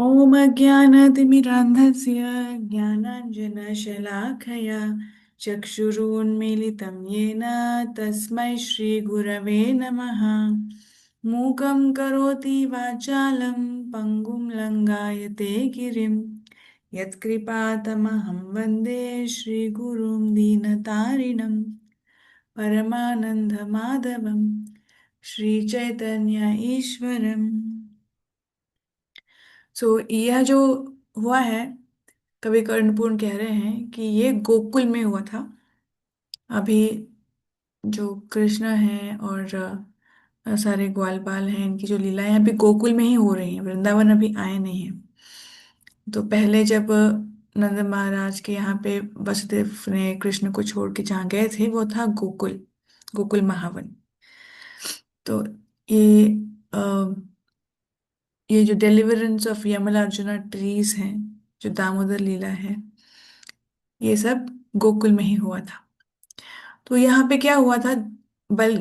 ॐ अज्ञानतिमिरान्धस्य ज्ञानाञ्जनशलाखया चक्षुरुन्मीलितं येन तस्मै श्रीगुरवे नमः। मूकं करोति वाचालं पङ्गुं लङ्घयते गिरिं यत्कृपातमहं वन्दे श्रीगुरुं दीनतारिणं परमानन्दमाधवं श्रीचैतन्य ईश्वरम्। यह जो हुआ है, कवि कर्णपूर्ण कह रहे हैं कि ये गोकुल में हुआ था। अभी जो कृष्ण है और सारे ग्वाल बाल हैं, इनकी जो लीलाएं अभी गोकुल में ही हो रही हैं, वृंदावन अभी आए नहीं हैं। तो पहले जब नंद महाराज के यहाँ पे वसुदेव ने कृष्ण को छोड़ के जहाँ गए थे वो था गोकुल, गोकुल महावन। तो ये अ, ये जो deliverance of Yamla arjuna trees हैं, जो दामोदर लीला है, ये सब गोकुल में ही हुआ था। तो यहाँ पे क्या हुआ था, बल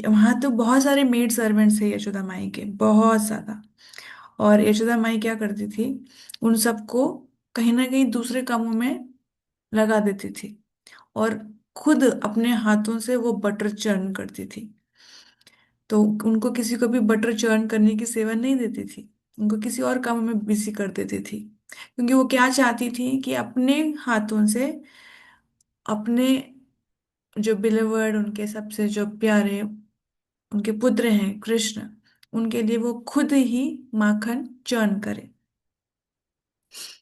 वहां तो बहुत सारे मेड सर्वेंट्स थे यशोदा माई के, बहुत ज्यादा। और यशोदा माई क्या करती थी, उन सबको कहीं ना कहीं दूसरे कामों में लगा देती थी और खुद अपने हाथों से वो बटर चर्न करती थी। तो उनको किसी को भी बटर चर्न करने की सेवा नहीं देती थी, उनको किसी और काम में बिजी कर देती थी, क्योंकि वो क्या चाहती थी कि अपने हाथों से अपने जो बिलीवर्ड, उनके सबसे जो प्यारे उनके पुत्र हैं कृष्ण, उनके लिए वो खुद ही माखन चर्न करे।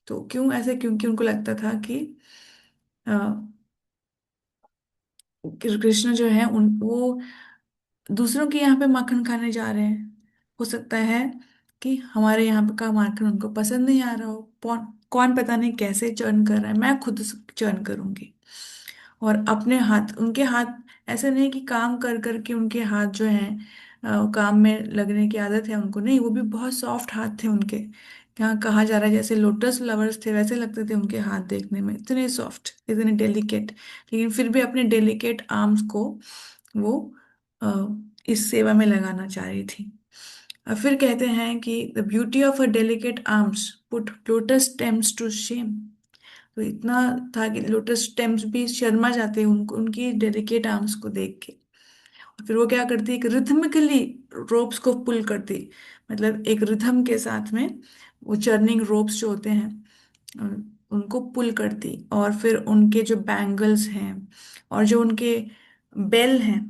तो क्यों ऐसे, क्योंकि उनको लगता था कि अ, कृष्ण जो है उन वो दूसरों के यहाँ पे माखन खाने जा रहे हैं। हो सकता है कि हमारे यहाँ पे का माखन उनको पसंद नहीं आ रहा हो, कौन कौन पता नहीं कैसे चर्न कर रहा है, मैं खुद चर्न करूंगी। और अपने हाथ, उनके हाथ ऐसे नहीं कि काम कर करके उनके हाथ जो हैं काम में लगने की आदत है उनको, नहीं, वो भी बहुत सॉफ्ट हाथ थे उनके। यहाँ कहा जा रहा है जैसे लोटस फ्लावर्स थे वैसे लगते थे उनके हाथ, देखने में इतने सॉफ्ट, इतने डेलिकेट। लेकिन फिर भी अपने डेलिकेट आर्म्स को वो अ, इस सेवा में लगाना चाह रही थी। और फिर कहते हैं कि the beauty of a delicate arms put lotus stems to shame. तो इतना था कि लोटस स्टेम्स भी शर्मा जाते हैं उनको, उनकी डेलिकेट आर्म्स को देख के। और फिर वो क्या करती, एक रिथमिकली रोप्स को पुल करती, मतलब एक रिथम के साथ में वो चर्निंग रोप्स जो होते हैं उनको पुल करती। और फिर उनके जो बैंगल्स हैं और जो उनके बेल हैं,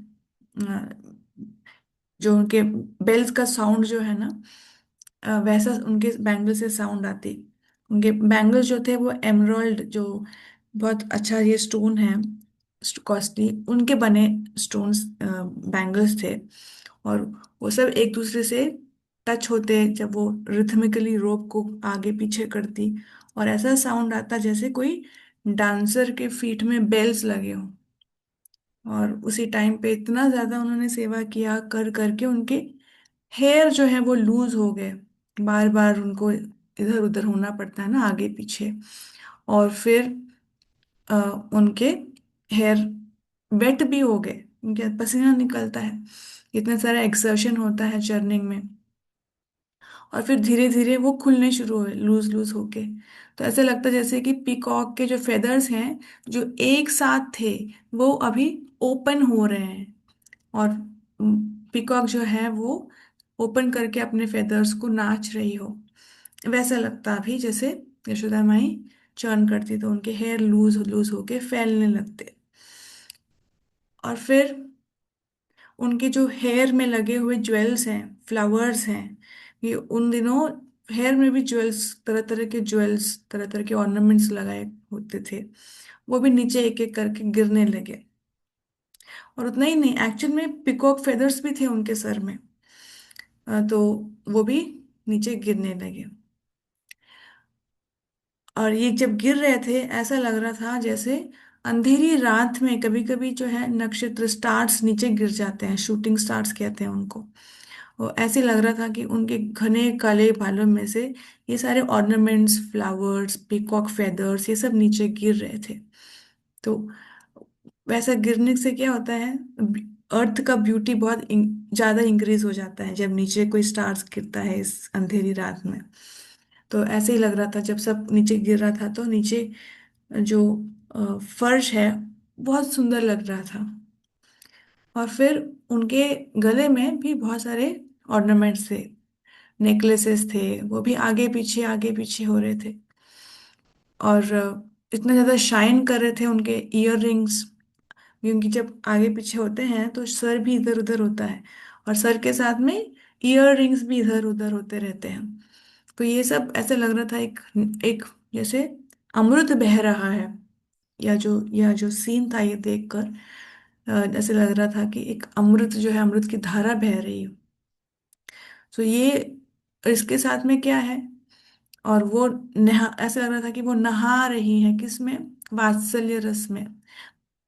जो उनके बेल्स का साउंड जो है ना, वैसा उनके बैंगल से साउंड आती। उनके बैंगल्स जो थे वो एमराल्ड, जो बहुत अच्छा ये स्टोन है, कॉस्टली, उनके बने स्टोन्स बैंगल्स थे। और वो सब एक दूसरे से टच होते जब वो रिथमिकली रोप को आगे पीछे करती, और ऐसा साउंड आता जैसे कोई डांसर के फीट में बेल्स लगे हों। और उसी टाइम पे इतना ज्यादा उन्होंने सेवा किया कर करके उनके हेयर जो है वो लूज हो गए, बार बार उनको इधर उधर होना पड़ता है ना, आगे पीछे। और फिर अ, उनके हेयर वेट भी हो गए, उनके पसीना निकलता है, इतना सारा एक्सर्शन होता है चर्निंग में। और फिर धीरे धीरे वो खुलने शुरू हुए लूज लूज होके। तो ऐसा लगता है जैसे कि पीकॉक के जो फेदर्स हैं, जो एक साथ थे, वो अभी ओपन हो रहे हैं। और पीकॉक जो है वो ओपन करके अपने फेदर्स को नाच रही हो, वैसा लगता अभी जैसे यशोदा माई चर्न करती तो उनके हेयर लूज लूज होके फैलने लगते। और फिर उनके जो हेयर में लगे हुए ज्वेल्स हैं, फ्लावर्स हैं, ये उन दिनों हेयर में भी ज्वेल्स, तरह तरह के ज्वेल्स, तरह तरह के ऑर्नामेंट्स लगाए होते थे, वो भी नीचे एक एक करके गिरने लगे। और उतना ही नहीं, एक्चुअल में पिकॉक फेदर्स भी थे उनके सर में। तो वो भी नीचे गिरने लगे। और ये जब गिर रहे थे ऐसा लग रहा था जैसे अंधेरी रात में कभी कभी जो है नक्षत्र स्टार्स नीचे गिर जाते हैं, शूटिंग स्टार्स कहते हैं उनको। वो ऐसे लग रहा था कि उनके घने काले बालों में से ये सारे ऑर्नामेंट्स, फ्लावर्स, पीकॉक फेदर्स, ये सब नीचे गिर रहे थे। तो वैसा गिरने से क्या होता है, अर्थ का ब्यूटी बहुत ज्यादा इंक्रीज हो जाता है जब नीचे कोई स्टार्स गिरता है इस अंधेरी रात में। तो ऐसे ही लग रहा था, जब सब नीचे गिर रहा था तो नीचे जो फर्श है बहुत सुंदर लग रहा था। और फिर उनके गले में भी बहुत सारे ऑर्नामेंट्स थे, नेकलेसेस थे, वो भी आगे पीछे हो रहे थे। और इतना ज्यादा शाइन कर रहे थे उनके ईयर रिंग्स, क्योंकि जब आगे पीछे होते हैं तो सर भी इधर उधर होता है, और सर के साथ में ईयर रिंग्स भी इधर उधर होते रहते हैं। तो ये सब ऐसे लग रहा था एक एक जैसे अमृत बह रहा है, या जो सीन था ये देखकर ऐसे लग रहा था कि एक अमृत जो है, अमृत की धारा बह रही है। तो ये इसके साथ में क्या है, और वो नहा ऐसे लग रहा था कि वो नहा रही है किसमें, वात्सल्य रस में।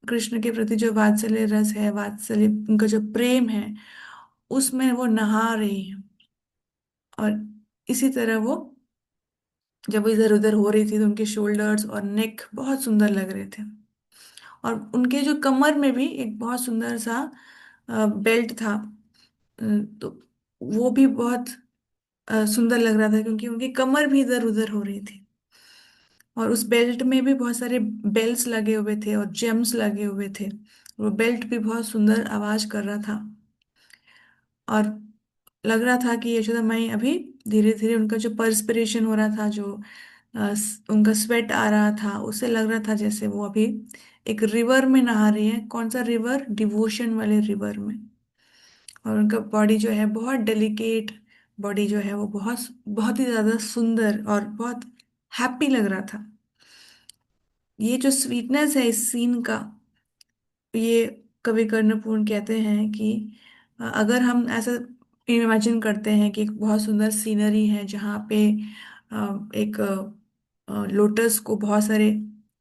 कृष्ण के प्रति जो वात्सल्य रस है, वात्सल्य उनका जो प्रेम है, उसमें वो नहा रही है। और इसी तरह वो जब वो इधर उधर हो रही थी तो उनके शोल्डर्स और नेक बहुत सुंदर लग रहे थे। और उनके जो कमर में भी एक बहुत सुंदर सा बेल्ट था। तो वो भी बहुत सुंदर लग रहा था, क्योंकि उनकी कमर भी इधर उधर हो रही थी। और उस बेल्ट में भी बहुत सारे बेल्स लगे हुए थे और जेम्स लगे हुए थे। वो बेल्ट भी बहुत सुंदर आवाज कर रहा था। और लग रहा था कि यशोदा माई अभी धीरे धीरे उनका जो पर्सपिरेशन हो रहा था, जो उनका स्वेट आ रहा था, उससे लग रहा था जैसे वो अभी एक रिवर में नहा रही है। कौन सा रिवर, डिवोशन वाले रिवर में। और उनका बॉडी जो है बहुत डेलिकेट, बॉडी जो है वो बहुत बहुत ही ज्यादा सुंदर और बहुत हैप्पी लग रहा था। ये जो स्वीटनेस है इस सीन का, ये कवि कर्णपूर्ण कहते हैं कि अगर हम ऐसा इमेजिन करते हैं कि एक बहुत सुंदर सीनरी है जहाँ पे एक लोटस को बहुत सारे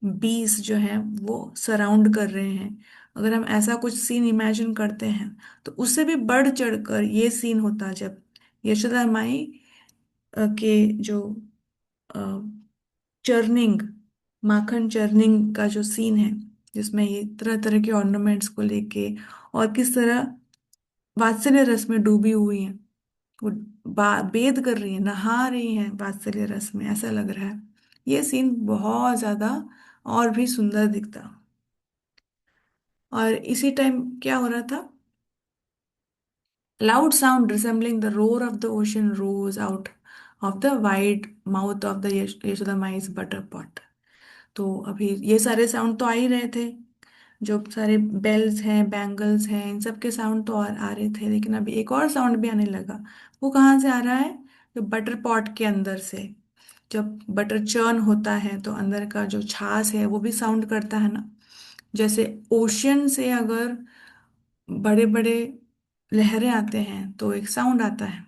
बीस जो हैं वो सराउंड कर रहे हैं, अगर हम ऐसा कुछ सीन इमेजिन करते हैं, तो उससे भी बढ़ चढ़कर ये सीन होता जब यशोदा माई के जो चर्निंग, माखन चर्निंग का जो सीन है, जिसमें ये तरह तरह के ऑर्नामेंट्स को लेके और किस तरह वात्सल्य रस में डूबी हुई हैं, वो बेद कर रही है, नहा रही हैं वात्सल्य रस में, ऐसा लग रहा है। ये सीन बहुत ज्यादा और भी सुंदर दिखता। और इसी टाइम क्या हो रहा था, loud sound resembling the roar of the ocean rose out of the wide mouth of the Yashoda माई's butter pot। तो अभी ये सारे साउंड तो आ ही रहे थे, जो सारे बेल्स हैं, बैंगल्स हैं, इन सब के साउंड तो और आ रहे थे, लेकिन अभी एक और साउंड भी आने लगा। वो कहाँ से आ रहा है, जो बटर पॉट के अंदर से। जब बटर चर्न होता है तो अंदर का जो छाछ है वो भी साउंड करता है ना। जैसे ओशियन से अगर बड़े बड़े लहरें आते हैं तो एक साउंड आता है,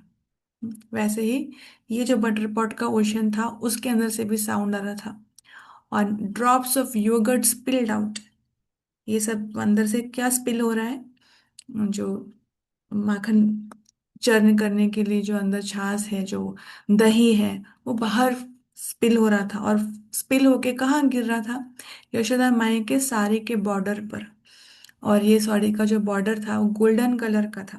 वैसे ही ये जो बटर पॉट का ओशन था उसके अंदर से भी साउंड आ रहा था। और drops of yogurt spilled out, ये सब अंदर से क्या स्पिल हो रहा है, जो माखन चर्न करने के लिए जो अंदर छाछ है, जो दही है, वो बाहर स्पिल हो रहा था। और स्पिल होके कहाँ गिर रहा था, यशोदा माई के साड़ी के बॉर्डर पर। और ये साड़ी का जो बॉर्डर था वो गोल्डन कलर का था।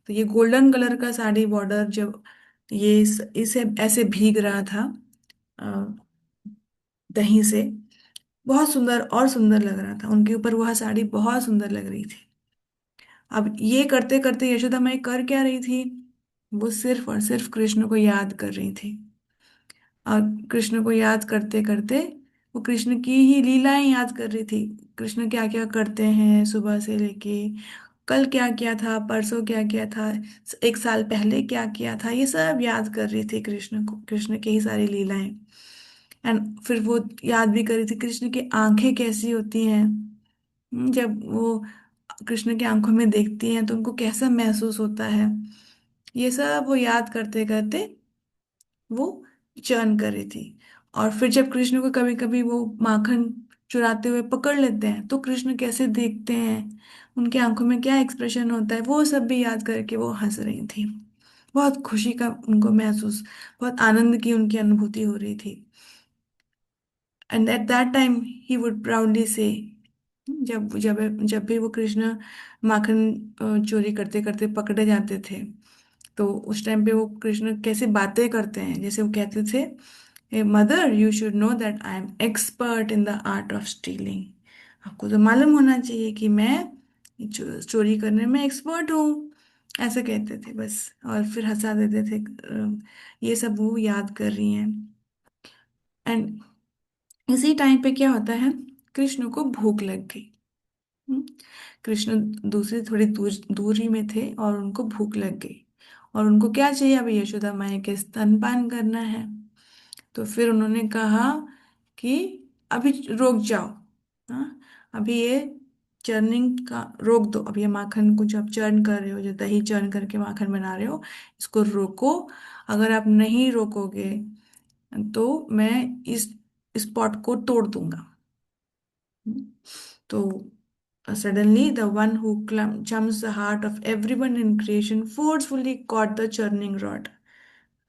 तो ये गोल्डन कलर का साड़ी बॉर्डर जब ये इसे ऐसे भीग रहा था अ, दही से, बहुत सुंदर और सुंदर लग रहा था उनके ऊपर, वह साड़ी बहुत सुंदर लग रही थी। अब ये करते करते यशोदा माई कर क्या रही थी, वो सिर्फ और सिर्फ कृष्ण को याद कर रही थी। और कृष्ण को याद करते करते वो कृष्ण की ही लीलाएं याद कर रही थी। कृष्ण क्या क्या करते हैं सुबह से लेके, कल क्या किया था, परसों क्या किया था, एक साल पहले क्या किया था, ये सब याद कर रही थी कृष्ण को, कृष्ण की ही सारी लीलाएं। एंड फिर वो याद भी कर रही थी कृष्ण की आंखें कैसी होती हैं। जब वो कृष्ण की आंखों में देखती हैं तो उनको कैसा महसूस होता है, ये सब वो याद करते करते वो चर्न कर रही थी। और फिर जब कृष्ण को कभी कभी वो माखन चुराते हुए पकड़ लेते हैं तो कृष्ण कैसे देखते हैं, उनकी आंखों में क्या एक्सप्रेशन होता है, वो सब भी याद करके वो हंस रही थी। बहुत खुशी का उनको महसूस, बहुत आनंद की उनकी अनुभूति हो रही थी। And at that time he would proudly से, जब जब जब भी वो कृष्ण माखन चोरी करते करते पकड़े जाते थे, तो उस टाइम पे वो कृष्ण कैसे बातें करते हैं, जैसे वो कहते थे, mother you should know that I am expert in the art of stealing. आपको तो मालूम होना चाहिए कि मैं चोरी करने में एक्सपर्ट हूँ। ऐसे कहते थे बस, और फिर हंसा देते थे। ये सब वो याद कर रही हैं। एंड इसी टाइम पे क्या होता है, कृष्ण को भूख लग गई। हम्म, कृष्ण दूसरी थोड़ी दूरी में थे और उनको भूख लग गई। और उनको क्या चाहिए, अभी यशोदा माई के स्तनपान करना है। तो फिर उन्होंने कहा कि अभी रुक जाओ। हाँ, अभी ये चर्निंग का रोक दो। अब ये माखन को जो आप चर्न कर रहे हो, जो दही चर्न करके माखन बना रहे हो, इसको रोको। अगर आप नहीं रोकोगे तो मैं इस पॉट को तोड़ दूंगा। तो suddenly the one who chums the heart of everyone in creation forcefully caught the churning rod।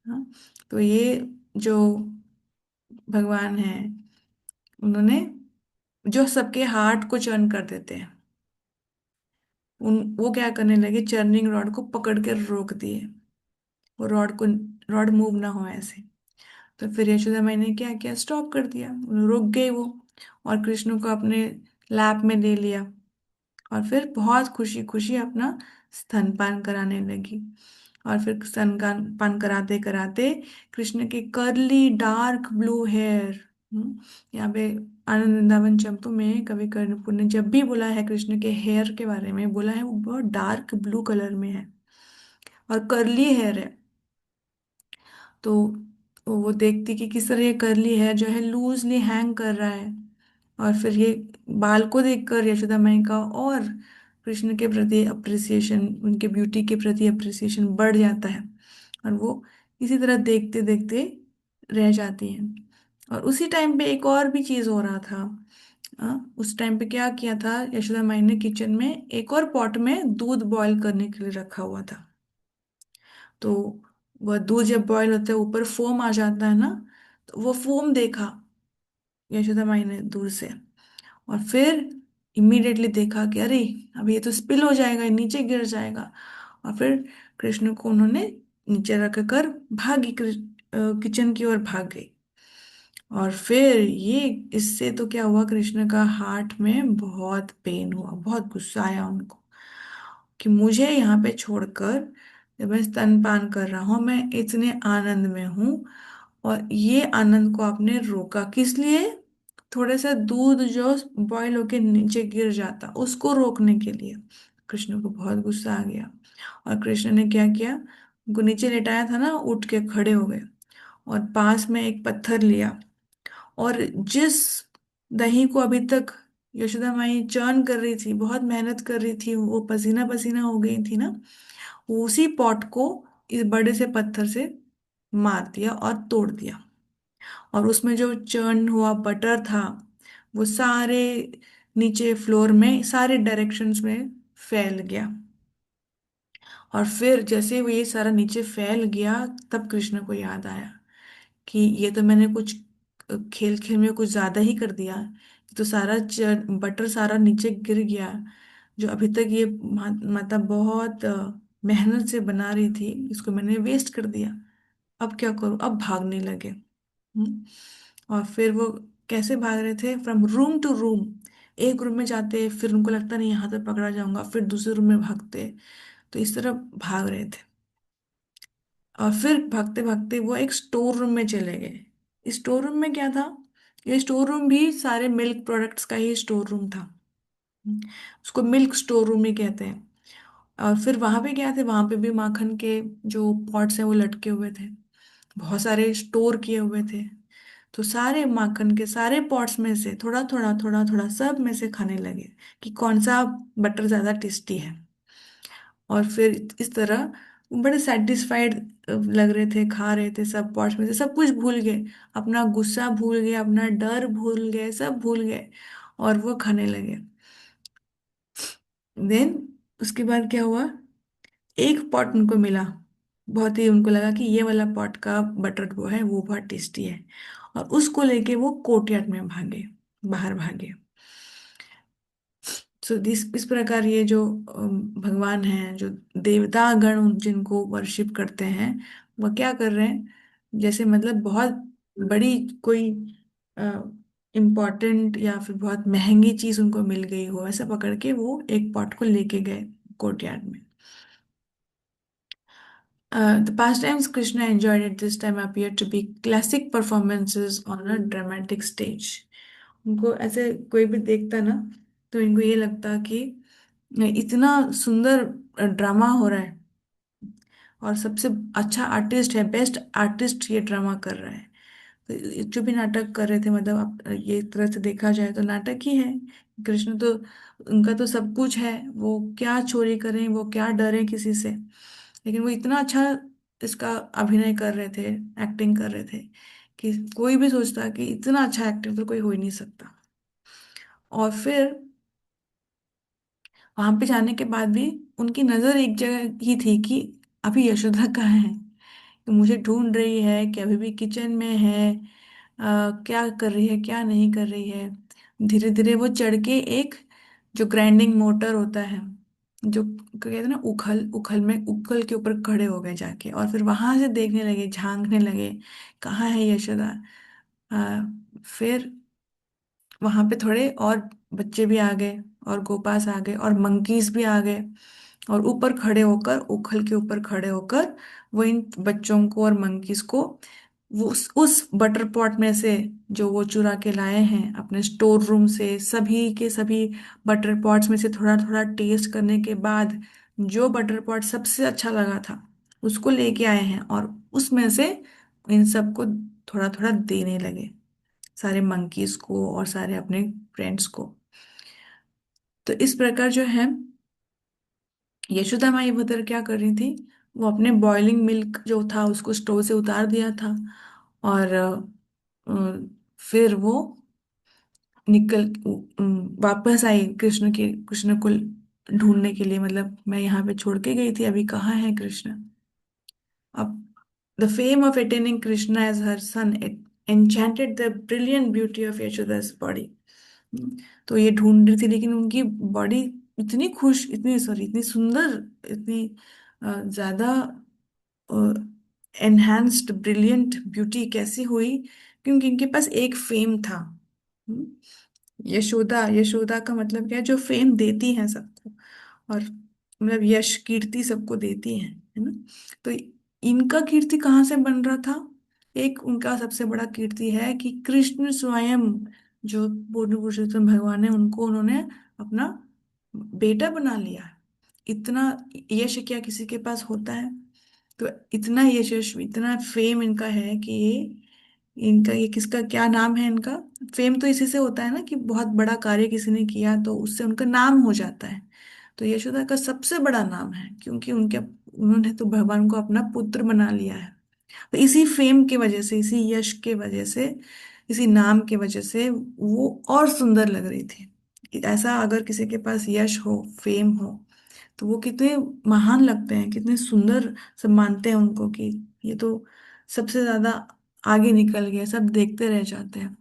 हाँ, तो ये जो भगवान है, उन्होंने जो सबके हार्ट को चर्न कर देते हैं, उन वो क्या करने लगे, चर्निंग रॉड को पकड़ के रोक दिए। वो रॉड मूव ना हो ऐसे। तो फिर यशोदा माई ने क्या किया, स्टॉप कर दिया, रुक गए वो। और कृष्ण को अपने लैप में ले लिया। और फिर बहुत खुशी खुशी अपना स्तनपान कराने लगी। और फिर स्तनपान कराते कराते कृष्ण के कर्ली डार्क ब्लू हेयर, यहाँ पे आनंद वृंदावन चंपू में कवि कर्णपुर ने जब भी बोला है कृष्ण के हेयर के बारे में, बोला है वो बहुत डार्क ब्लू कलर में है और कर्ली हेयर है। तो वो देखती कि किस तरह ये कर्ली हेयर जो है लूजली हैंग कर रहा है। और फिर ये बाल को देखकर यशोदा माई का और कृष्ण के प्रति अप्रिसिएशन, उनके ब्यूटी के प्रति अप्रिसिएशन बढ़ जाता है। और वो इसी तरह देखते देखते रह जाती हैं। और उसी टाइम पे एक और भी चीज हो रहा था। उस टाइम पे क्या किया था, यशोदा माई ने किचन में एक और पॉट में दूध बॉईल करने के लिए रखा हुआ था। तो वह दूध जब बॉईल होता है ऊपर फोम आ जाता है ना, तो वो फोम देखा यशोदा माई ने दूर से। और फिर इमीडिएटली देखा कि अरे अब ये तो स्पिल हो जाएगा, ये नीचे गिर जाएगा। और फिर कृष्ण को उन्होंने नीचे रख कर भागी, किचन की ओर भाग गई। और फिर ये इससे तो क्या हुआ, कृष्ण का हार्ट में बहुत पेन हुआ, बहुत गुस्सा आया उनको कि मुझे यहाँ पे छोड़कर, जब मैं स्तनपान कर रहा हूँ, मैं इतने आनंद में हूँ, और ये आनंद को आपने रोका किस लिए। थोड़े से दूध जो बॉईल होके नीचे गिर जाता, उसको रोकने के लिए। कृष्ण को बहुत गुस्सा आ गया। और कृष्ण ने क्या किया, उनको नीचे लेटाया था ना, उठ के खड़े हो गए और पास में एक पत्थर लिया। और जिस दही को अभी तक यशोदा माई चर्न कर रही थी, बहुत मेहनत कर रही थी, वो पसीना पसीना हो गई थी ना, उसी पॉट को इस बड़े से पत्थर से मार दिया और तोड़ दिया। और उसमें जो चर्न हुआ बटर था, वो सारे नीचे फ्लोर में सारे डायरेक्शंस में फैल गया। और फिर जैसे वो ये सारा नीचे फैल गया, तब कृष्ण को याद आया कि ये तो मैंने कुछ खेल खेल में कुछ ज्यादा ही कर दिया। तो सारा बटर सारा नीचे गिर गया, जो अभी तक ये माता बहुत मेहनत से बना रही थी, इसको मैंने वेस्ट कर दिया। अब क्या करूं, अब भागने लगे। और फिर वो कैसे भाग रहे थे, फ्रॉम रूम टू रूम। एक रूम में जाते, फिर उनको लगता नहीं यहाँ तो पकड़ा जाऊंगा, फिर दूसरे रूम में भागते। तो इस तरह भाग रहे थे। और फिर भागते भागते वो एक स्टोर रूम में चले गए। स्टोर रूम में क्या था, ये स्टोर रूम भी सारे मिल्क प्रोडक्ट्स का ही स्टोर रूम था। उसको मिल्क स्टोर रूम ही कहते हैं। और फिर वहां पे क्या थे, वहां पे भी माखन के जो पॉट्स हैं वो लटके हुए थे, बहुत सारे स्टोर किए हुए थे। तो सारे माखन के सारे पॉट्स में से थोड़ा थोड़ा थोड़ा थोड़ा सब में से खाने लगे कि कौन सा बटर ज्यादा टेस्टी है। और फिर इस तरह वो बड़े सेटिस्फाइड लग रहे थे, खा रहे थे सब पॉट्स में से, सब कुछ भूल गए, अपना गुस्सा भूल गए, अपना डर भूल गए, सब भूल गए। और वो खाने लगे। देन उसके बाद क्या हुआ, एक पॉट उनको मिला, बहुत ही उनको लगा कि ये वाला पॉट का बटर वो है, वो बहुत टेस्टी है। और उसको लेके वो कोर्टयार्ड में भागे, बाहर भागे। सो इस प्रकार ये जो भगवान हैं, जो देवता गण जिनको वर्शिप करते हैं, वह क्या कर रहे हैं, जैसे मतलब बहुत बड़ी कोई इम्पोर्टेंट या फिर बहुत महंगी चीज उनको मिल गई हो, ऐसा पकड़ के वो एक पॉट को लेके गए कोर्टयार्ड में। The pastimes Krishna enjoyed at this time appeared to be classic performances on a dramatic stage. उनको ऐसे कोई भी देखता ना, तो इनको ये लगता कि इतना सुंदर ड्रामा हो रहा है, और सबसे अच्छा आर्टिस्ट है, बेस्ट आर्टिस्ट ये ड्रामा कर रहा है। तो जो भी नाटक कर रहे थे, मतलब आप ये एक तरह से देखा जाए तो नाटक ही है। कृष्ण तो, उनका तो सब कुछ है, वो क्या चोरी करें, वो क्या डरे किसी से, लेकिन वो इतना अच्छा इसका अभिनय कर रहे थे, एक्टिंग कर रहे थे, कि कोई भी सोचता कि इतना अच्छा एक्टर तो कोई हो ही नहीं सकता। और फिर वहां पे जाने के बाद भी उनकी नजर एक जगह ही थी कि अभी यशोदा कहाँ है, कि मुझे ढूंढ रही है कि अभी भी किचन में है, क्या कर रही है क्या नहीं कर रही है। धीरे धीरे वो चढ़ के एक जो ग्राइंडिंग मोटर होता है, जो कहते हैं ना, उखल उखल में उखल के ऊपर खड़े हो गए जाके, और फिर वहां से देखने लगे, झांकने लगे कहाँ है यशोदा। फिर वहां पे थोड़े और बच्चे भी आ गए, और गोपास आ गए, और मंकीज भी आ गए, और ऊपर खड़े होकर, उखल के ऊपर खड़े होकर वो इन बच्चों को और मंकीज को वो उस बटर पॉट में से, जो वो चुरा के लाए हैं अपने स्टोर रूम से, सभी के सभी बटर पॉट्स में से थोड़ा थोड़ा टेस्ट करने के बाद जो बटर पॉट सबसे अच्छा लगा था उसको लेके आए हैं, और उसमें से इन सबको थोड़ा थोड़ा देने लगे, सारे मंकीज को और सारे अपने फ्रेंड्स को। तो इस प्रकार जो है, यशोदा माई उधर क्या कर रही थी, वो अपने बॉइलिंग मिल्क जो था उसको स्टोव से उतार दिया था, और फिर वो निकल वापस आई कृष्ण को ढूंढने के लिए, मतलब मैं यहाँ पे छोड़ के गई थी, अभी कहाँ है कृष्ण। अब the fame of attaining Krishna as her son enchanted the brilliant beauty of Yashoda's body. तो ये ढूंढ रही थी, लेकिन उनकी बॉडी इतनी खुश, इतनी सॉरी इतनी सुंदर, इतनी ज्यादा एनहांस्ड ब्रिलियंट ब्यूटी कैसी हुई, क्योंकि इनके पास एक फेम था। हम्म, यशोदा, यशोदा का मतलब क्या है, जो फेम देती है सबको, और मतलब यश कीर्ति सबको देती है ना। तो इनका कीर्ति कहाँ से बन रहा था, एक उनका सबसे बड़ा कीर्ति है कि कृष्ण स्वयं, जो पूर्ण पुरुषोत्तम भगवान है, उनको उन्होंने अपना बेटा बना लिया है। इतना यश क्या किसी के पास होता है, तो इतना यशस्वी, इतना फेम इनका है कि इनका, ये किसका क्या नाम है इनका, फेम तो इसी से होता है ना, कि बहुत बड़ा कार्य किसी ने किया तो उससे उनका नाम हो जाता है। तो यशोदा का सबसे बड़ा नाम है, क्योंकि उनके उन्होंने तो भगवान को अपना पुत्र बना लिया है। तो इसी फेम के वजह से, इसी यश के वजह से, इसी नाम के वजह से वो और सुंदर लग रही थी। ऐसा अगर किसी के पास यश हो, फेम हो, तो वो कितने महान लगते हैं, कितने सुंदर, सब मानते हैं उनको कि ये तो सबसे ज्यादा आगे निकल गए, सब देखते रह जाते हैं।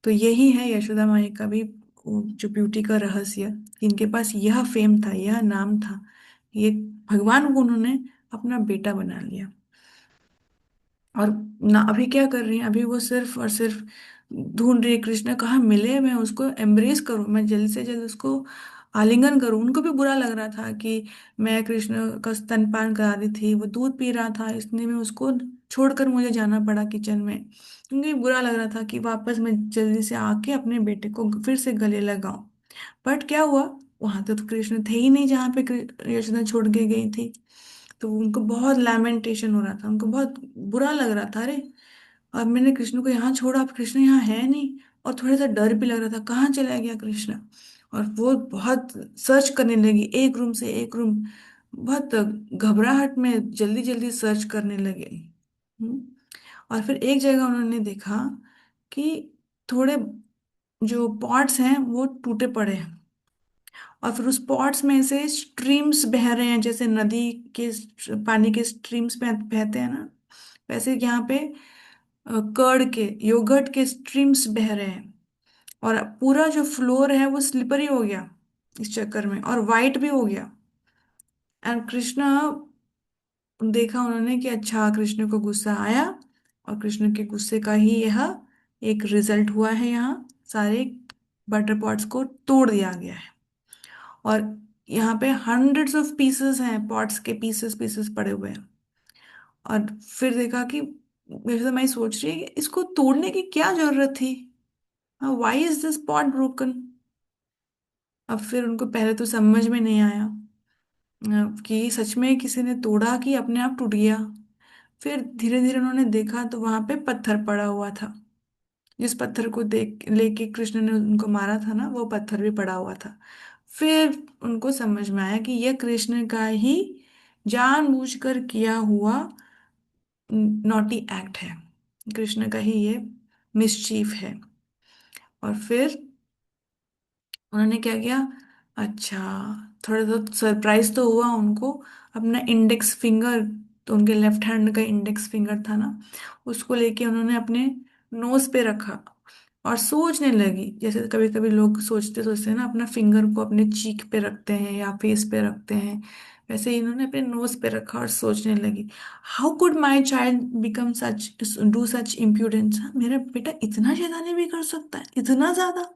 तो यही है यशोदा माई का भी जो ब्यूटी का रहस्य, इनके पास यह फेम था, यह नाम था, ये भगवान को उन्होंने अपना बेटा बना लिया। और ना अभी क्या कर रही हैं, अभी वो सिर्फ और सिर्फ ढूंढ रही है कृष्ण कहाँ मिले, मैं उसको एम्ब्रेस करूं, मैं जल्द से जल्द उसको आलिंगन करूं। उनको भी बुरा लग रहा था कि मैं कृष्ण का स्तनपान करा रही थी, वो दूध पी रहा था, इसने में उसको छोड़कर मुझे जाना पड़ा किचन में, क्योंकि बुरा लग रहा था कि वापस मैं जल्दी से आके अपने बेटे को फिर से गले लगाऊं। बट क्या हुआ, वहां तो कृष्ण थे ही नहीं जहाँ पे यशोदा छोड़ के गई थी। तो उनको बहुत लैमेंटेशन हो रहा था, उनको बहुत बुरा लग रहा था, अरे अब मैंने कृष्ण को यहाँ छोड़ा, अब कृष्ण यहाँ है नहीं, और थोड़ा सा डर भी लग रहा था कहाँ चला गया कृष्ण। और वो बहुत सर्च करने लगी, एक रूम से एक रूम, बहुत घबराहट में जल्दी जल्दी सर्च करने लगे। हम्म, और फिर एक जगह उन्होंने देखा कि थोड़े जो पॉट्स हैं वो टूटे पड़े हैं, और फिर उस पॉट्स में से स्ट्रीम्स बह रहे हैं, जैसे नदी के पानी के स्ट्रीम्स बहते हैं ना, वैसे यहाँ पे कर्ड के, योगर्ट के स्ट्रीम्स बह रहे हैं, और पूरा जो फ्लोर है वो स्लिपरी हो गया। इस चक्कर में, और वाइट भी हो गया। एंड कृष्णा, देखा उन्होंने कि अच्छा कृष्ण को गुस्सा आया, और कृष्ण के गुस्से का ही यह एक रिजल्ट हुआ है। यहाँ सारे बटर पॉट्स को तोड़ दिया गया है, और यहाँ पे हंड्रेड्स ऑफ पीसेस हैं, पॉट्स के पीसेस पीसेस पड़े हुए हैं। और फिर देखा कि मेरे से मैं सोच रही है कि इसको तोड़ने की क्या जरूरत थी, why is this pot broken. अब फिर उनको पहले तो समझ में नहीं आया कि सच में किसी ने तोड़ा कि अपने आप टूट गया। फिर धीरे धीरे उन्होंने देखा तो वहां पे पत्थर पड़ा हुआ था। जिस पत्थर को देख लेके कृष्ण ने उनको मारा था ना, वो पत्थर भी पड़ा हुआ था। फिर उनको समझ में आया कि यह कृष्ण का ही जानबूझकर किया हुआ नॉटी एक्ट है, कृष्ण का ही ये मिसचीफ है। और फिर उन्होंने क्या किया, अच्छा, थोड़ा सा सरप्राइज तो हुआ उनको। अपना इंडेक्स फिंगर, तो उनके लेफ्ट हैंड का इंडेक्स फिंगर था ना, उसको लेके उन्होंने अपने नोज पे रखा और सोचने लगी। जैसे कभी कभी लोग सोचते सोचते हैं ना, अपना फिंगर को अपने चीक पे रखते हैं या फेस पे रखते हैं, वैसे ही इन्होंने अपने नोज पे रखा और सोचने लगी, how could my child become such, do such impudence. मेरा बेटा इतना शैतानी भी कर सकता है, इतना ज्यादा।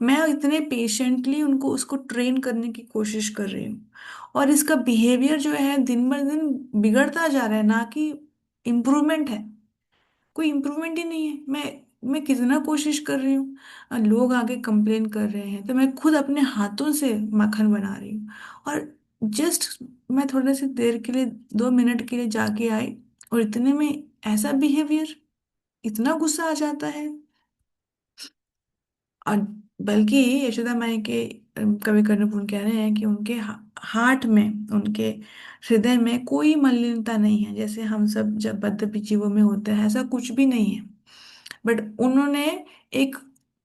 मैं इतने पेशेंटली उनको उसको ट्रेन करने की कोशिश कर रही हूँ, और इसका बिहेवियर जो है दिन ब दिन बिगड़ता जा रहा है, ना कि इम्प्रूवमेंट है। कोई इम्प्रूवमेंट ही नहीं है। मैं कितना कोशिश कर रही हूँ, लोग आगे कंप्लेन कर रहे हैं तो मैं खुद अपने हाथों से माखन बना रही हूँ। और जस्ट मैं थोड़ी सी देर के लिए, 2 मिनट के लिए जाके आई, और इतने में ऐसा बिहेवियर, इतना गुस्सा आ जाता है। और बल्कि यशोदा माई के कवि कर्णपुर कह रहे हैं कि उनके हार्ट में, उनके हृदय में कोई मलिनता नहीं है, जैसे हम सब जब बद्ध जीवों में होते हैं, ऐसा कुछ भी नहीं है। बट उन्होंने एक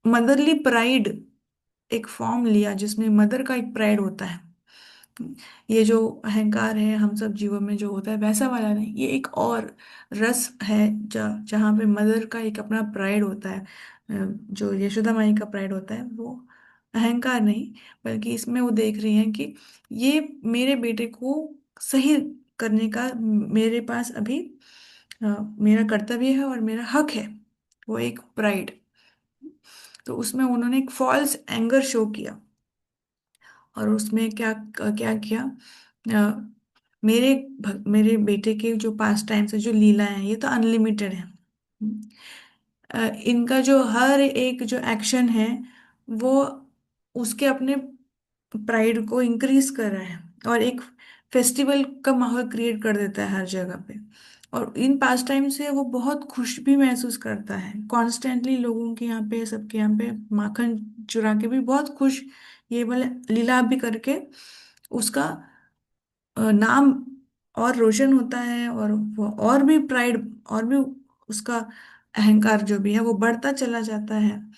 मदरली प्राइड, एक फॉर्म लिया जिसमें मदर का एक प्राइड होता है। ये जो अहंकार है हम सब जीवों में जो होता है वैसा वाला नहीं, ये एक और रस है जहाँ पे मदर का एक अपना प्राइड होता है। जो यशोदा माई का प्राइड होता है वो अहंकार नहीं, बल्कि इसमें वो देख रही हैं कि ये मेरे बेटे को सही करने का मेरे पास अभी मेरा कर्तव्य है और मेरा हक है, वो एक प्राइड। तो उसमें उन्होंने एक फॉल्स एंगर शो किया, और उसमें क्या क्या किया, अ, मेरे बेटे के जो पास टाइम से जो लीला है ये तो अनलिमिटेड है। इनका जो हर एक जो एक्शन है वो उसके अपने प्राइड को इंक्रीज कर रहा है, और एक फेस्टिवल का माहौल क्रिएट कर देता है हर जगह पे। और इन पास टाइम से वो बहुत खुश भी महसूस करता है, कॉन्स्टेंटली लोगों के यहाँ पे, सबके यहाँ पे माखन चुरा के भी बहुत खुश, ये वाले लीला भी करके उसका नाम और रोशन होता है, और वो और भी प्राइड, और भी उसका अहंकार जो भी है वो बढ़ता चला जाता है।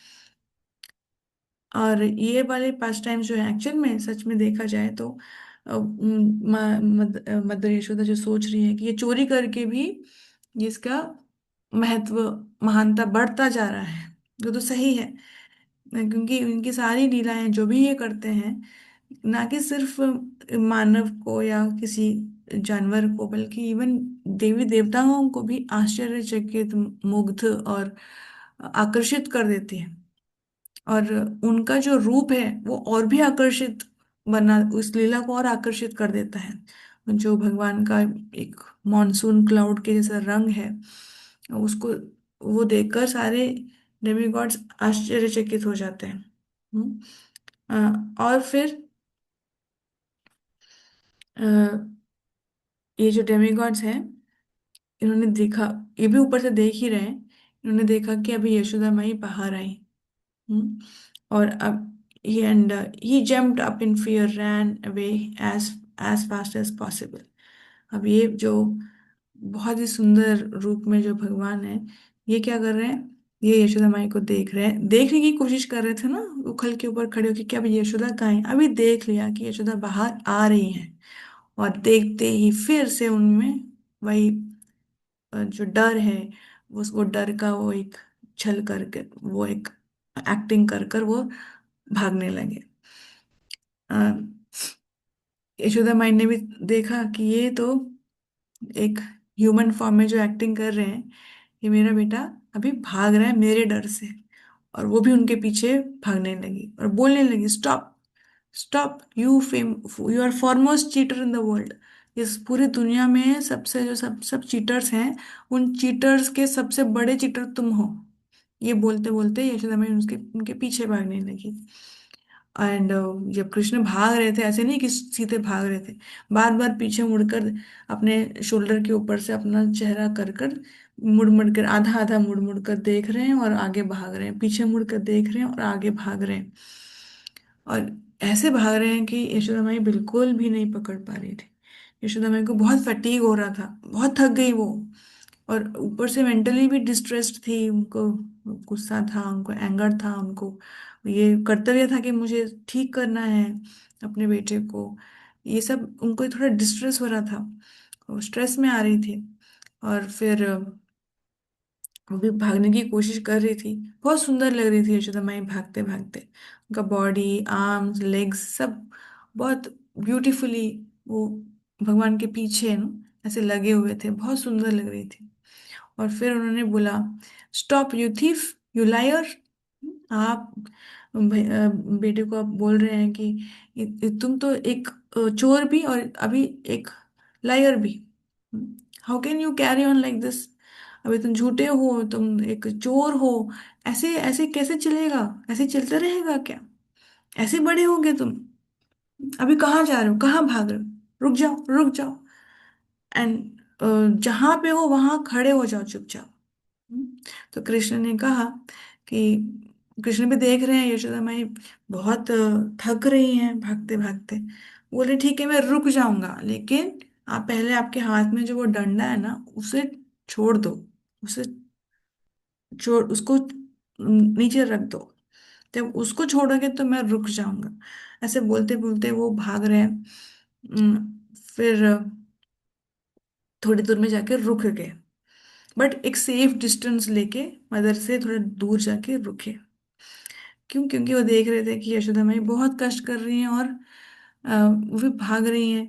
और ये वाले पास टाइम जो है एक्चुअल में सच में देखा जाए तो मदर यशोदा जो सोच रही है कि ये चोरी करके भी इसका महत्व, महानता बढ़ता जा रहा है, जो तो सही है। क्योंकि इनकी सारी लीलाएं जो भी ये करते हैं, ना कि सिर्फ मानव को या किसी जानवर को, बल्कि इवन देवी देवताओं को भी आश्चर्यचकित, मुग्ध और आकर्षित कर देती है। और उनका जो रूप है वो और भी आकर्षित बना, उस लीला को और आकर्षित कर देता है। जो भगवान का एक मॉनसून क्लाउड के जैसा रंग है, उसको वो देखकर सारे डेमिगॉड्स आश्चर्यचकित हो जाते हैं। और फिर अ, ये जो डेमिगॉड्स हैं, इन्होंने देखा, ये भी ऊपर से देख ही रहे हैं, इन्होंने देखा कि अभी यशोदा माई बाहर आई। हम्म, और अब he jumped up in fear, ran away as fast as possible। अब ये जो बहुत ही सुंदर रूप में जो भगवान है, ये क्या कर रहे हैं, ये यशोदा माई को देख रहे हैं, देखने की कोशिश कर रहे थे ना, उखल के ऊपर खड़े होकर कि अभी यशोदा कहाँ है। अभी देख लिया कि यशोदा बाहर आ रही है, और देखते ही फिर से उनमें वही जो डर है, वो डर का वो एक छल करके, वो एक एक्टिंग कर कर वो भागने लगे। अ, यशोदा माई ने भी देखा कि ये तो एक ह्यूमन फॉर्म में जो एक्टिंग कर रहे हैं, ये मेरा बेटा अभी भाग रहा है मेरे डर से। और वो भी उनके पीछे भागने लगी और बोलने लगी, stop, stop, you are foremost cheater in the world. इस पूरी दुनिया में सबसे जो सब चीटर्स हैं, उन चीटर्स के सबसे बड़े चीटर तुम हो। ये बोलते बोलते यशोदा मैया उसके उनके पीछे भागने लगी। एंड जब कृष्ण भाग रहे थे, ऐसे नहीं कि सीधे भाग रहे थे, बार बार पीछे मुड़कर अपने शोल्डर के ऊपर से अपना चेहरा कर कर, मुड़ मुड़ कर, आधा आधा मुड़ मुड़ कर देख रहे हैं और आगे भाग रहे हैं, पीछे मुड़ कर देख रहे हैं और आगे भाग रहे हैं। और ऐसे भाग रहे हैं कि यशोदा माई बिल्कुल भी नहीं पकड़ पा रही थी। यशोदा माई को बहुत फटीग हो रहा था, बहुत थक गई वो। और ऊपर से मेंटली भी डिस्ट्रेस्ड थी, उनको गुस्सा था, उनको एंगर था, उनको ये कर्तव्य था कि मुझे ठीक करना है अपने बेटे को। ये सब उनको थोड़ा डिस्ट्रेस हो रहा था, वो स्ट्रेस में आ रही थी। और फिर वो भी भागने की कोशिश कर रही थी। बहुत सुंदर लग रही थी यशोदा माई भागते भागते, उनका बॉडी, आर्म्स, लेग्स सब बहुत ब्यूटीफुली वो भगवान के पीछे ना ऐसे लगे हुए थे, बहुत सुंदर लग रही थी। और फिर उन्होंने बोला, stop you thief, you liar. आप बेटे को आप बोल रहे हैं कि तुम तो एक चोर भी और अभी एक लायर भी। How can you carry on like this. अभी तुम झूठे हो, तुम एक चोर हो, ऐसे ऐसे कैसे चलेगा, ऐसे चलते रहेगा क्या, ऐसे बड़े होगे तुम। अभी कहाँ जा रहे हो, कहाँ भाग रहे हो, रुक जाओ, रुक जाओ। एंड जहां पे हो वहां खड़े हो जाओ चुपचाप। हम्म, तो कृष्ण ने कहा कि कृष्ण भी देख रहे हैं यशोदा माई बहुत थक रही हैं भागते भागते। बोले ठीक है मैं रुक जाऊंगा, लेकिन आप पहले आपके हाथ में जो वो डंडा है ना उसे छोड़ दो, उसे छोड़, उसको नीचे रख दो। जब उसको छोड़ोगे तो मैं रुक जाऊंगा। ऐसे बोलते बोलते वो भाग रहे हैं। फिर थोड़ी दूर में जाके रुक गए, बट एक सेफ डिस्टेंस लेके मदर से थोड़ा दूर जाके रुके। क्यों? क्योंकि वो देख रहे थे कि यशोदा माई बहुत कष्ट कर रही हैं और वो भी भाग रही हैं।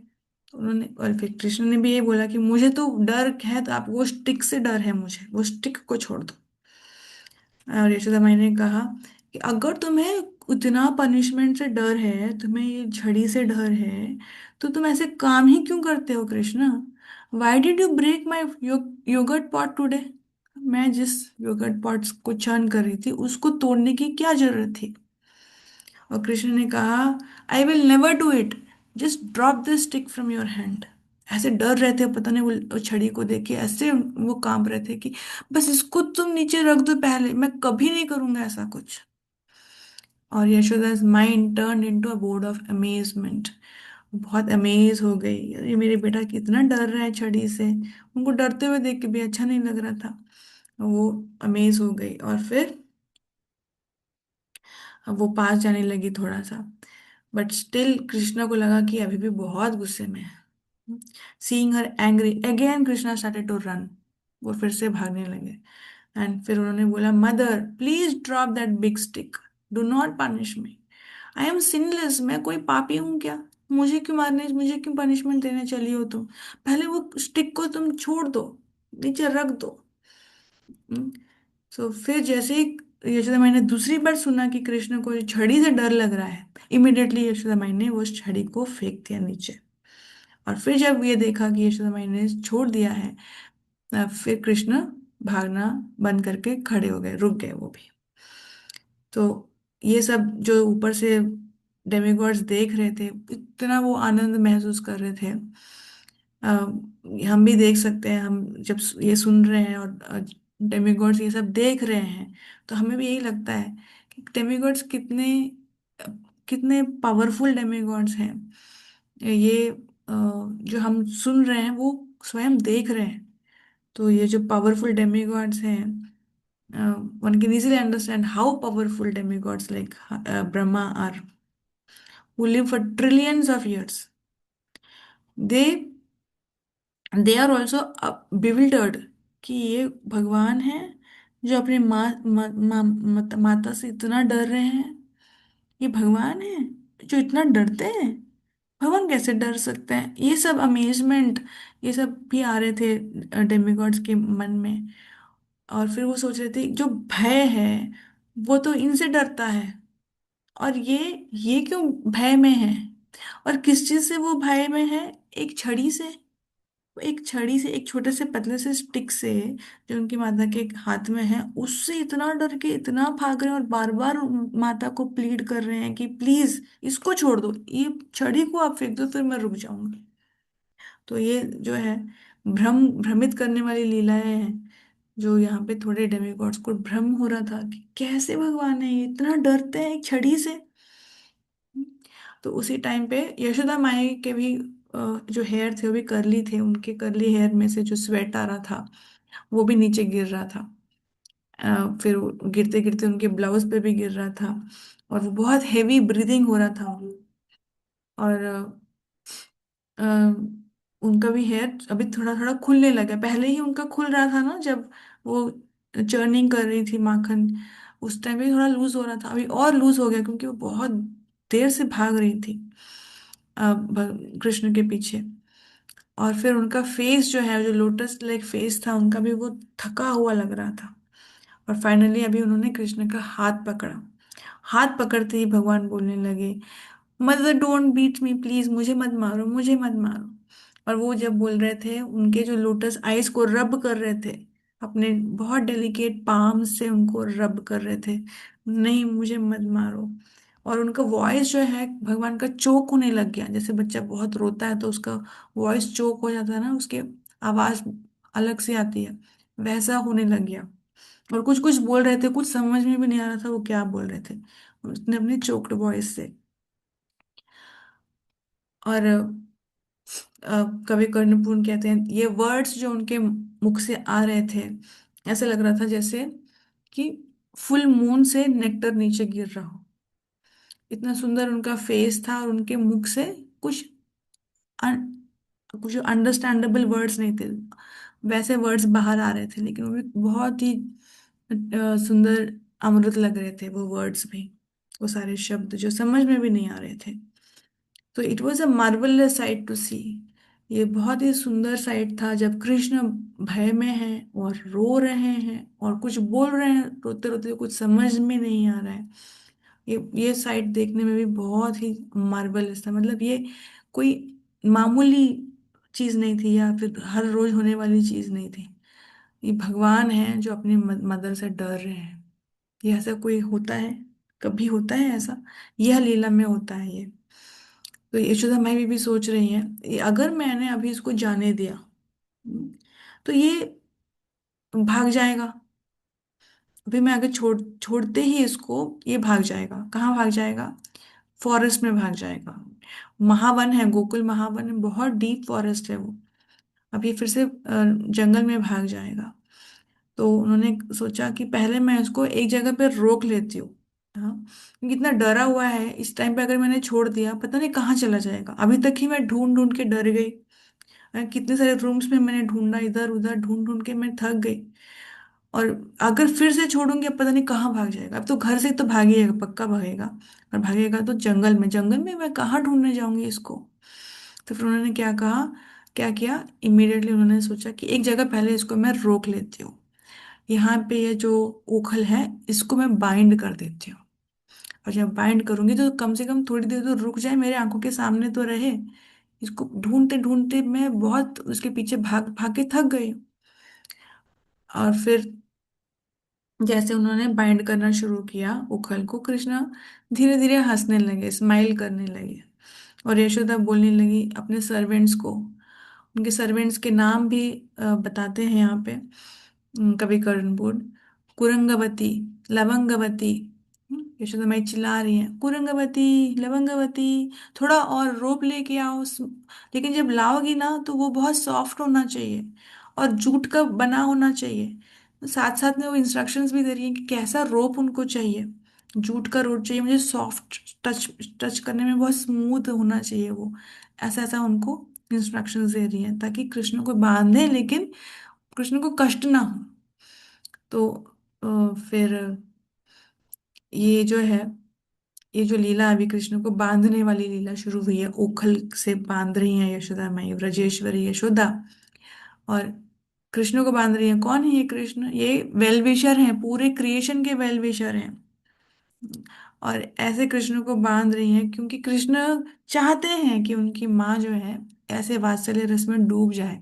तो उन्होंने, और फिर कृष्ण ने भी ये बोला कि मुझे तो डर है, तो आप वो स्टिक से डर है, मुझे वो स्टिक को छोड़ दो। और यशोदा माई ने कहा कि अगर तुम्हें उतना पनिशमेंट से डर है, तुम्हें ये झड़ी से डर है, तो तुम ऐसे काम ही क्यों करते हो Krishna. Why did you break my yogurt pot today. मैं जिस योगर्ट पॉट को चर्न कर रही थी उसको तोड़ने की क्या जरूरत थी। और कृष्ण ने कहा, I will never do it, just drop this stick from your hand. ऐसे डर रहे थे, पता नहीं वो छड़ी को देख के ऐसे वो कांप रहे थे कि बस इसको तुम नीचे रख दो, पहले मैं कभी नहीं करूंगा ऐसा कुछ। और Yashoda's mind turn into a board of amazement. बहुत अमेज हो गई, ये मेरे बेटा कितना डर रहा है छड़ी से, उनको डरते हुए देख के भी अच्छा नहीं लग रहा था। वो अमेज हो गई और फिर अब वो पास जाने लगी थोड़ा सा, बट स्टिल कृष्णा को लगा कि अभी भी बहुत गुस्से में है। Seeing her angry again, Krishna started to run. वो फिर से भागने लगे। एंड फिर उन्होंने बोला, mother please drop that big stick, do not punish me, I am sinless, मैं कोई पापी हूँ क्या, मुझे क्यों मारने, मुझे क्यों पनिशमेंट देने चली हो तुम, पहले वो स्टिक को तुम छोड़ दो, नीचे रख दो। तो फिर जैसे ही यशोदा माई ने दूसरी बार सुना कि कृष्ण को छड़ी से डर लग रहा है, इमिडिएटली यशोदा माई ने वो छड़ी को फेंक दिया नीचे। और फिर जब ये देखा कि यशोदा माई ने छोड़ दिया है, फिर कृष्ण भागना बंद करके खड़े हो गए, रुक गए वो भी। तो ये सब जो ऊपर से डेमिगॉड्स देख रहे थे, इतना वो आनंद महसूस कर रहे थे। अ, हम भी देख सकते हैं, हम जब ये सुन रहे हैं और डेमिगॉड्स ये सब देख रहे हैं, तो हमें भी यही लगता है कि डेमिगॉड्स कितने कितने पावरफुल डेमिगॉड्स हैं। ये जो हम सुन रहे हैं वो स्वयं देख रहे हैं। तो ये जो पावरफुल डेमिगॉड्स हैं, one can easily understand how powerful demigods like Brahma are, who live for trillions of years. They they are also bewildered कि ये भगवान है जो अपने माता से इतना डर रहे हैं, ये भगवान है। जो इतना डरते हैं, भगवान कैसे डर सकते हैं, ये सब अमेजमेंट, ये सब भी आ रहे थे डेमिगॉड्स के मन में। और फिर वो सोच रहे थे जो भय है वो तो इनसे डरता है, और ये क्यों भय में है, और किस चीज से वो भय में है, एक छड़ी से। एक छड़ी से, एक छोटे से पतले से स्टिक से जो उनकी माता के हाथ में है, उससे इतना डर के इतना भाग रहे हैं, और बार बार माता को प्लीड कर रहे हैं कि प्लीज इसको छोड़ दो, ये छड़ी को आप फेंक दो फिर मैं रुक जाऊंगी। तो ये जो है भ्रमित करने वाली लीलाएं हैं, जो यहाँ पे थोड़े डेमिगॉड्स को भ्रम हो रहा था कि कैसे भगवान है, ये इतना डरते हैं एक छड़ी से। तो उसी टाइम पे यशोदा माई के भी जो हेयर थे वो भी कर्ली थे, उनके कर्ली हेयर में से जो स्वेट आ रहा था वो भी नीचे गिर रहा था। फिर गिरते गिरते उनके ब्लाउज पे भी गिर रहा था, और वो बहुत हेवी ब्रीदिंग हो रहा था। और अ, उनका भी हेयर अभी थोड़ा थोड़ा खुलने लगा, पहले ही उनका खुल रहा था ना जब वो चर्निंग कर रही थी माखन, उस टाइम भी थोड़ा लूज हो रहा था, अभी और लूज हो गया क्योंकि वो बहुत देर से भाग रही थी कृष्ण के पीछे। और फिर उनका फेस जो है, जो लोटस लाइक फेस था उनका भी, वो थका हुआ लग रहा था। और फाइनली अभी उन्होंने कृष्ण का हाथ पकड़ा। हाथ पकड़ते ही भगवान बोलने लगे, mother don't beat me please, मुझे मत मारो, मुझे मत मारो। और वो जब बोल रहे थे, उनके जो लोटस आइज को रब कर रहे थे, अपने बहुत डेलिकेट पाम से उनको रब कर रहे थे, नहीं मुझे मत मारो। और उनका वॉइस जो है भगवान का चोक होने लग गया, जैसे बच्चा बहुत रोता है तो उसका वॉइस चोक हो जाता है ना, उसके आवाज अलग से आती है, वैसा होने लग गया। और कुछ कुछ बोल रहे थे, कुछ समझ में भी नहीं आ रहा था वो क्या बोल रहे थे, उसने अपनी चोक्ड वॉइस से। और कवि कर्णपूर्ण कहते हैं ये वर्ड्स जो उनके मुख से आ रहे थे, ऐसा लग रहा था जैसे कि फुल मून से नेक्टर नीचे गिर रहा हो। इतना सुंदर उनका फेस था, और उनके मुख से कुछ कुछ अंडरस्टैंडेबल वर्ड्स नहीं थे, वैसे वर्ड्स बाहर आ रहे थे, लेकिन वो भी बहुत ही सुंदर, अमृत लग रहे थे वो वर्ड्स भी, वो सारे शब्द जो समझ में भी नहीं आ रहे थे। तो it was a marvellous sight to see. ये बहुत ही सुंदर साइट था जब कृष्ण भय में हैं और रो रहे हैं और कुछ बोल रहे हैं, रोते रोते कुछ समझ में नहीं आ रहा है। ये साइट देखने में भी बहुत ही मार्वलस था, मतलब ये कोई मामूली चीज नहीं थी, या फिर हर रोज होने वाली चीज नहीं थी। ये भगवान है जो अपनी मदर से डर रहे हैं। ये ऐसा कोई होता है, कभी होता है ऐसा? यह लीला में होता है ये। तो यशोदा माई भी सोच रही हैं, अगर मैंने अभी इसको जाने दिया तो ये भाग जाएगा। अभी मैं अगर छोड़ते ही इसको, ये भाग जाएगा, कहाँ भाग जाएगा? फॉरेस्ट में भाग जाएगा। महावन है, गोकुल महावन है, बहुत डीप फॉरेस्ट है वो। अब ये फिर से जंगल में भाग जाएगा। तो उन्होंने सोचा कि पहले मैं इसको एक जगह पे रोक लेती हूँ। हाँ, क्योंकि इतना डरा हुआ है, इस टाइम पे अगर मैंने छोड़ दिया पता नहीं कहाँ चला जाएगा, अभी तक ही मैं ढूंढ ढूंढ के डर गई। कितने सारे रूम्स में मैंने ढूंढा, इधर उधर ढूंढ ढूंढ के मैं थक गई। और अगर फिर से छोड़ूंगी अब पता नहीं कहाँ भाग जाएगा, अब तो घर से तो भागिएगा, पक्का भागेगा। और भागेगा तो जंगल में, जंगल में मैं कहाँ ढूंढने जाऊंगी इसको? तो फिर उन्होंने क्या कहा, क्या किया, इमीडिएटली उन्होंने सोचा कि एक जगह पहले इसको मैं रोक लेती हूँ। यहाँ पे ये जो ओखल है इसको मैं बाइंड कर देती हूँ, और जब बाइंड करूंगी तो कम से कम थोड़ी देर तो रुक जाए, मेरे आंखों के सामने तो रहे। इसको ढूंढते ढूंढते मैं बहुत उसके पीछे भाग भाग के थक गई। और फिर जैसे उन्होंने बाइंड करना शुरू किया उखल को, कृष्णा धीरे धीरे हंसने लगे, स्माइल करने लगे। और यशोदा बोलने लगी अपने सर्वेंट्स को, उनके सर्वेंट्स के नाम भी बताते हैं यहाँ पे कवि कर्णपुर। कुरंगवती, लवंगवती। यशोदा माई चिल्ला रही हैं, कुरंगवती, लवंगवती, थोड़ा और रोप लेके आओ लेकिन जब लाओगी ना तो वो बहुत सॉफ्ट होना चाहिए और जूट का बना होना चाहिए। साथ साथ में वो इंस्ट्रक्शंस भी दे रही है कि कैसा रोप उनको चाहिए। जूट का रोप चाहिए मुझे, सॉफ्ट, टच टच करने में बहुत स्मूथ होना चाहिए वो, ऐसा ऐसा उनको इंस्ट्रक्शंस दे रही है ताकि कृष्ण को बांधे लेकिन कृष्ण को कष्ट ना हो। तो फिर ये जो है ये जो लीला अभी कृष्ण को बांधने वाली लीला शुरू हुई है, उखल से बांध रही है यशोदा माई, ब्रजेश्वरी यशोदा, और कृष्ण को बांध रही है। कौन है ये कृष्ण? ये वेल विशर हैं, पूरे क्रिएशन के वेल विशर हैं। और ऐसे कृष्ण को बांध रही हैं क्योंकि कृष्ण चाहते हैं कि उनकी माँ जो है ऐसे वात्सल्य रस में डूब जाए।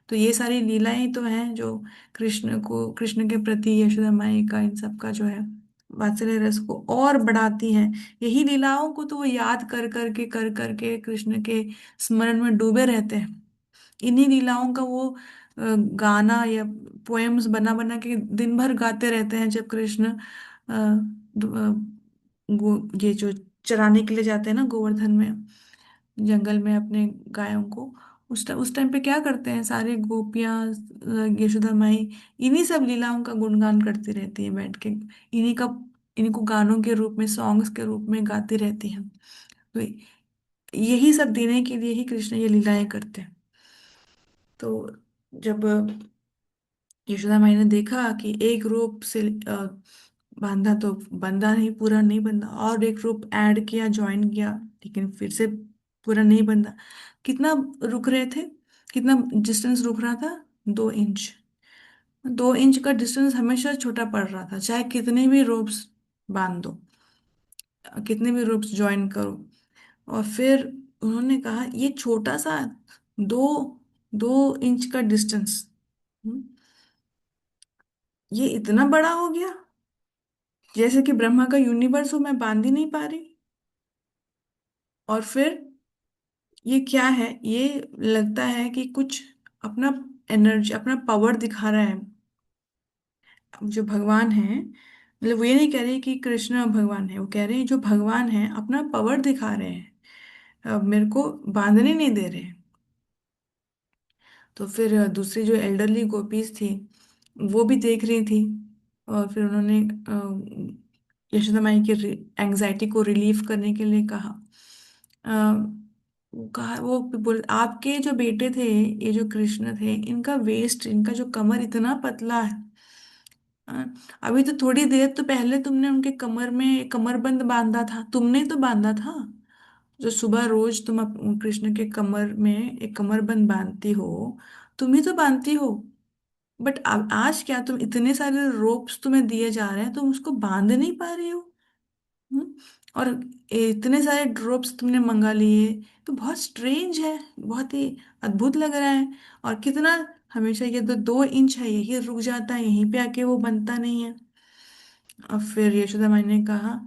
तो ये सारी लीलाएं तो हैं जो कृष्ण के प्रति यशोदा माई का, इन सब का जो है वात्सल्य रस को और बढ़ाती हैं। यही लीलाओं को तो वो याद कर करके कृष्ण के स्मरण में डूबे रहते हैं। इन्हीं लीलाओं का वो गाना या पोएम्स बना बना के दिन भर गाते रहते हैं। जब कृष्ण ये जो चराने के लिए जाते हैं ना गोवर्धन में, जंगल में अपने गायों को, उस टाइम पे क्या करते हैं सारे गोपियां, यशोदा माई इन्हीं सब लीलाओं का गुणगान करती रहती है बैठ के, इन्हीं को गानों के रूप में, सॉन्ग्स के रूप में गाती रहती हैं। तो यही सब देने के लिए ही कृष्ण ये लीलाएं करते हैं। तो जब यशोदा माई ने देखा कि एक रूप से बांधा तो बंधा नहीं, पूरा नहीं बंधा, और एक रूप ऐड किया, ज्वाइन किया, लेकिन फिर से पूरा नहीं बंधा। कितना रुक रहे थे, कितना डिस्टेंस रुक रहा था? 2 इंच। 2 इंच का डिस्टेंस हमेशा छोटा पड़ रहा था, चाहे कितने भी रोप्स बांध दो, कितने भी रोप्स ज्वाइन करो। और फिर उन्होंने कहा ये छोटा सा दो 2 इंच का डिस्टेंस, ये इतना बड़ा हो गया, जैसे कि ब्रह्मा का यूनिवर्स हो, मैं बांध ही नहीं पा रही। और फिर ये क्या है? ये लगता है कि कुछ अपना एनर्जी, अपना पावर दिखा रहा है। जो भगवान है, मतलब वो ये नहीं कह रहे कि कृष्ण भगवान है, वो कह रहे हैं जो भगवान है अपना पावर दिखा रहे हैं, अब मेरे को बांधने नहीं दे रहे हैं। तो फिर दूसरी जो एल्डरली गोपीज थी वो भी देख रही थी, और फिर उन्होंने यशोदा माई की एंजाइटी को रिलीव करने के लिए कहा, अ, वो बोल, आपके जो बेटे थे, ये जो कृष्ण थे, इनका वेस्ट, इनका जो कमर इतना पतला है। अ, अभी तो थोड़ी देर तो पहले तुमने उनके कमर में एक कमरबंद बांधा था, तुमने ही तो बांधा था। जो सुबह रोज तुम कृष्ण के कमर में एक कमरबंद बांधती हो, तुम ही तो बांधती हो। बट अब आज क्या, तुम इतने सारे रोप्स तुम्हें दिए जा रहे हैं, तुम उसको बांध नहीं पा रही हो। हम्म? और इतने सारे ड्रॉप्स तुमने मंगा लिए, तो बहुत स्ट्रेंज है, बहुत ही अद्भुत लग रहा है। और कितना, हमेशा ये 2 इंच है, यही रुक जाता है, यहीं पे आके वो बनता नहीं है। और फिर यशोदा माई ने कहा,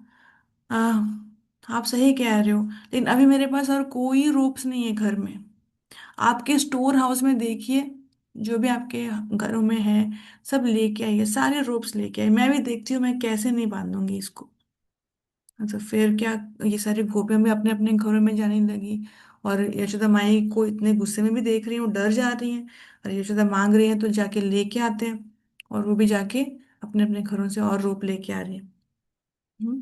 आप सही कह रहे हो, लेकिन अभी मेरे पास और कोई रोप्स नहीं है घर में। आपके स्टोर हाउस में देखिए, जो भी आपके घरों में है, सब लेके आइए, सारे रोप्स लेके आइए, मैं भी देखती हूँ मैं कैसे नहीं बांधूंगी इसको। अच्छा, फिर क्या, ये सारी गोपियां भी अपने अपने घरों में जाने लगी, और यशोदा माई को इतने गुस्से में भी देख रही हैं, वो डर जा रही हैं। और यशोदा मांग रही हैं तो जाके लेके आते हैं, और वो भी जाके अपने अपने घरों से और रोप लेके आ रही है। हम्म।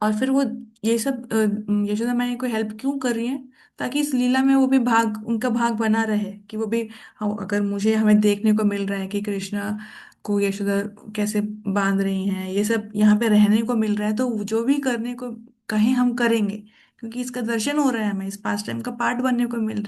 और फिर वो ये सब यशोदा माई को हेल्प क्यों कर रही है? ताकि इस लीला में वो भी भाग, उनका भाग बना रहे, कि वो भी, हाँ, अगर मुझे, हमें देखने को मिल रहा है कि कृष्णा को यशोदा कैसे बांध रही हैं, ये सब यहाँ पे रहने को मिल रहा है, तो जो भी करने को कहें हम करेंगे, क्योंकि इसका दर्शन हो रहा है, हमें इस पास टाइम का पार्ट बनने को मिल रहा है।